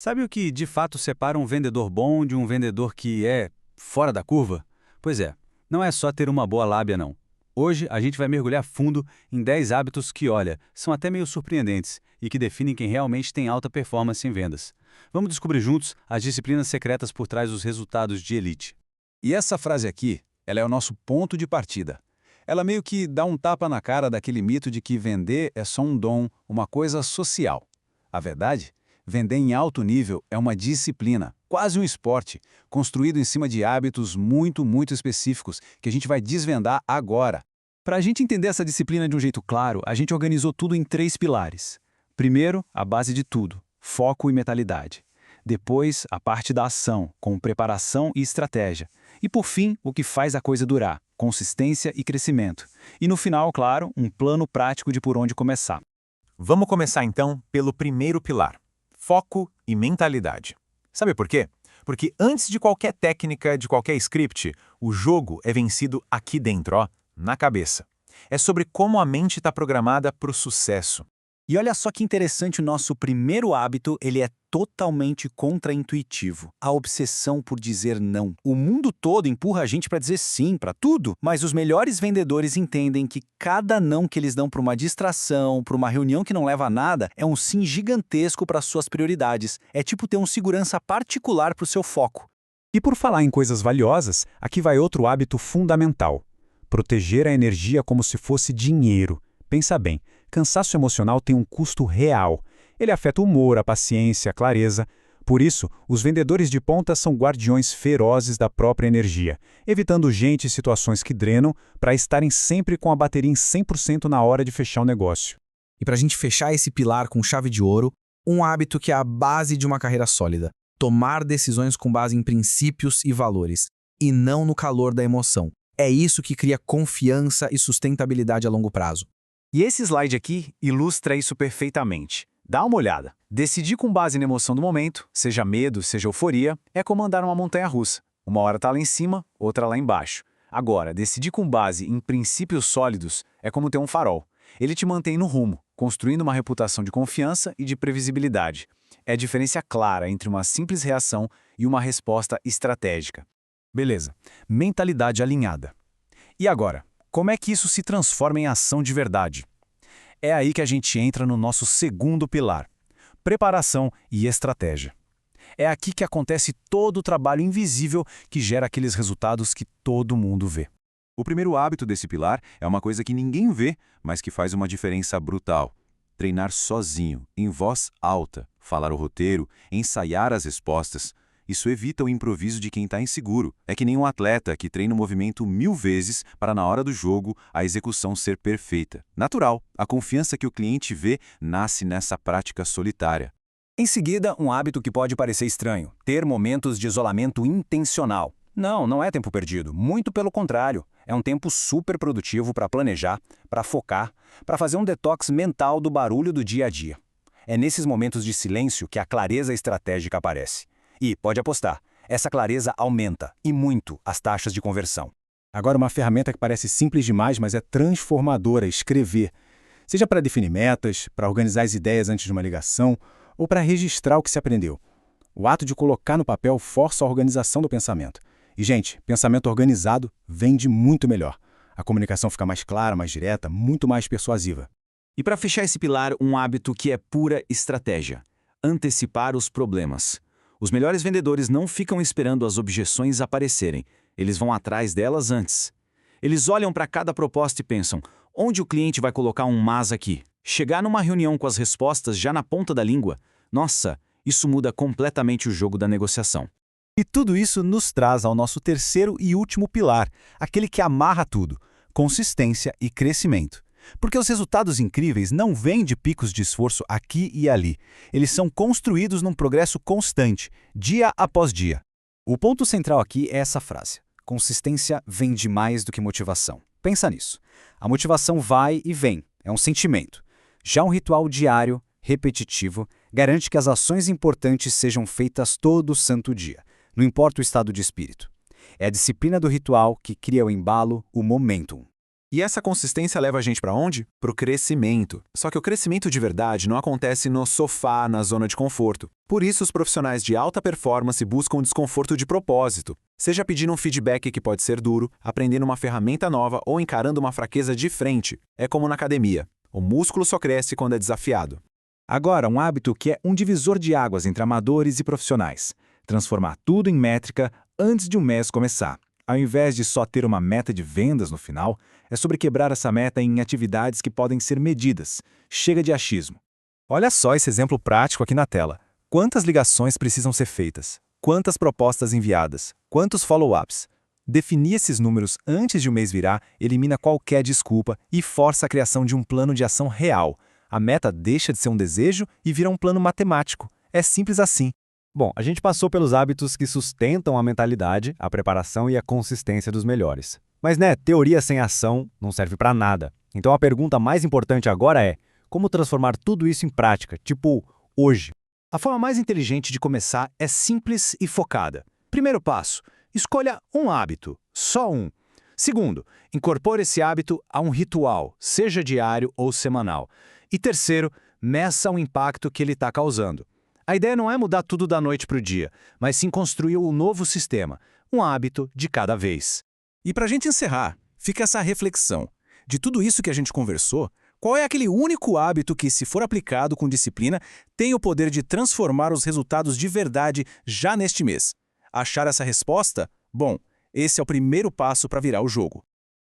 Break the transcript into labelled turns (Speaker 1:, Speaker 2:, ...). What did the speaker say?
Speaker 1: Sabe o que de fato separa um vendedor bom de um vendedor que é fora da curva? Pois é, não é só ter uma boa lábia, não. Hoje a gente vai mergulhar fundo em 10 hábitos que, olha, são até meio surpreendentes e que definem quem realmente tem alta performance em vendas. Vamos descobrir juntos as disciplinas secretas por trás dos resultados de elite.
Speaker 2: E essa frase aqui, ela é o nosso ponto de partida. Ela meio que dá um tapa na cara daquele mito de que vender é só um dom, uma coisa social. A verdade? Vender em alto nível é uma disciplina, quase um esporte, construído em cima de hábitos muito específicos que a gente vai desvendar agora. Para a gente entender essa disciplina de um jeito claro, a gente organizou tudo em 3 pilares. Primeiro, a base de tudo, foco e mentalidade. Depois, a parte da ação, com preparação e estratégia. E por fim, o que faz a coisa durar, consistência e crescimento. E no final, claro, um plano prático de por onde começar.
Speaker 3: Vamos começar então pelo primeiro pilar: foco e mentalidade. Sabe por quê? Porque antes de qualquer técnica, de qualquer script, o jogo é vencido aqui dentro, ó, na cabeça. É sobre como a mente está programada para o sucesso.
Speaker 1: E olha só que interessante, o nosso primeiro hábito, ele é totalmente contraintuitivo. A obsessão por dizer não. O mundo todo empurra a gente para dizer sim para tudo, mas os melhores vendedores entendem que cada não que eles dão para uma distração, para uma reunião que não leva a nada, é um sim gigantesco para suas prioridades. É tipo ter um segurança particular para o seu foco.
Speaker 4: E por falar em coisas valiosas, aqui vai outro hábito fundamental: proteger a energia como se fosse dinheiro. Pensa bem, cansaço emocional tem um custo real. Ele afeta o humor, a paciência, a clareza. Por isso, os vendedores de ponta são guardiões ferozes da própria energia, evitando gente e situações que drenam para estarem sempre com a bateria em 100% na hora de fechar o negócio.
Speaker 5: E para a gente fechar esse pilar com chave de ouro, um hábito que é a base de uma carreira sólida: tomar decisões com base em princípios e valores, e não no calor da emoção. É isso que cria confiança e sustentabilidade a longo prazo.
Speaker 2: E esse slide aqui ilustra isso perfeitamente. Dá uma olhada. Decidir com base na emoção do momento, seja medo, seja euforia, é como andar numa montanha-russa. Uma hora tá lá em cima, outra lá embaixo. Agora, decidir com base em princípios sólidos é como ter um farol. Ele te mantém no rumo, construindo uma reputação de confiança e de previsibilidade. É a diferença clara entre uma simples reação e uma resposta estratégica. Beleza, mentalidade alinhada. E agora? Como é que isso se transforma em ação de verdade? É aí que a gente entra no nosso segundo pilar: preparação e estratégia. É aqui que acontece todo o trabalho invisível que gera aqueles resultados que todo mundo vê.
Speaker 6: O primeiro hábito desse pilar é uma coisa que ninguém vê, mas que faz uma diferença brutal. Treinar sozinho, em voz alta, falar o roteiro, ensaiar as respostas. Isso evita o improviso de quem está inseguro. É que nem um atleta que treina o movimento 1000 vezes para, na hora do jogo, a execução ser perfeita. Natural, a confiança que o cliente vê nasce nessa prática solitária.
Speaker 2: Em seguida, um hábito que pode parecer estranho: ter momentos de isolamento intencional. Não é tempo perdido, muito pelo contrário. É um tempo super produtivo para planejar, para focar, para fazer um detox mental do barulho do dia a dia. É nesses momentos de silêncio que a clareza estratégica aparece. E, pode apostar, essa clareza aumenta, e muito, as taxas de conversão.
Speaker 4: Agora, uma ferramenta que parece simples demais, mas é transformadora: escrever. Seja para definir metas, para organizar as ideias antes de uma ligação, ou para registrar o que se aprendeu. O ato de colocar no papel força a organização do pensamento. E, gente, pensamento organizado vende muito melhor. A comunicação fica mais clara, mais direta, muito mais persuasiva.
Speaker 2: E para fechar esse pilar, um hábito que é pura estratégia: antecipar os problemas. Os melhores vendedores não ficam esperando as objeções aparecerem, eles vão atrás delas antes. Eles olham para cada proposta e pensam: onde o cliente vai colocar um mas aqui? Chegar numa reunião com as respostas já na ponta da língua, nossa, isso muda completamente o jogo da negociação.
Speaker 4: E tudo isso nos traz ao nosso terceiro e último pilar, aquele que amarra tudo: consistência e crescimento. Porque os resultados incríveis não vêm de picos de esforço aqui e ali. Eles são construídos num progresso constante, dia após dia. O ponto central aqui é essa frase: consistência vende mais do que motivação. Pensa nisso. A motivação vai e vem, é um sentimento. Já um ritual diário, repetitivo, garante que as ações importantes sejam feitas todo santo dia, não importa o estado de espírito. É a disciplina do ritual que cria o embalo, o momentum.
Speaker 3: E essa consistência leva a gente para onde? Para o crescimento. Só que o crescimento de verdade não acontece no sofá, na zona de conforto. Por isso, os profissionais de alta performance buscam desconforto de propósito. Seja pedindo um feedback que pode ser duro, aprendendo uma ferramenta nova ou encarando uma fraqueza de frente. É como na academia. O músculo só cresce quando é desafiado.
Speaker 2: Agora, um hábito que é um divisor de águas entre amadores e profissionais. Transformar tudo em métrica antes de um mês começar. Ao invés de só ter uma meta de vendas no final, é sobre quebrar essa meta em atividades que podem ser medidas. Chega de achismo. Olha só esse exemplo prático aqui na tela. Quantas ligações precisam ser feitas? Quantas propostas enviadas? Quantos follow-ups? Definir esses números antes de o mês virar elimina qualquer desculpa e força a criação de um plano de ação real. A meta deixa de ser um desejo e vira um plano matemático. É simples assim.
Speaker 4: Bom, a gente passou pelos hábitos que sustentam a mentalidade, a preparação e a consistência dos melhores. Mas, teoria sem ação não serve para nada. Então a pergunta mais importante agora é: como transformar tudo isso em prática, tipo, hoje?
Speaker 1: A forma mais inteligente de começar é simples e focada. Primeiro passo: escolha um hábito, só um. Segundo, incorpore esse hábito a um ritual, seja diário ou semanal. E terceiro, meça o impacto que ele está causando. A ideia não é mudar tudo da noite para o dia, mas sim construir um novo sistema, um hábito de cada vez.
Speaker 3: E para a gente encerrar, fica essa reflexão. De tudo isso que a gente conversou, qual é aquele único hábito que, se for aplicado com disciplina, tem o poder de transformar os resultados de verdade já neste mês? Achar essa resposta? Bom, esse é o primeiro passo para virar o jogo.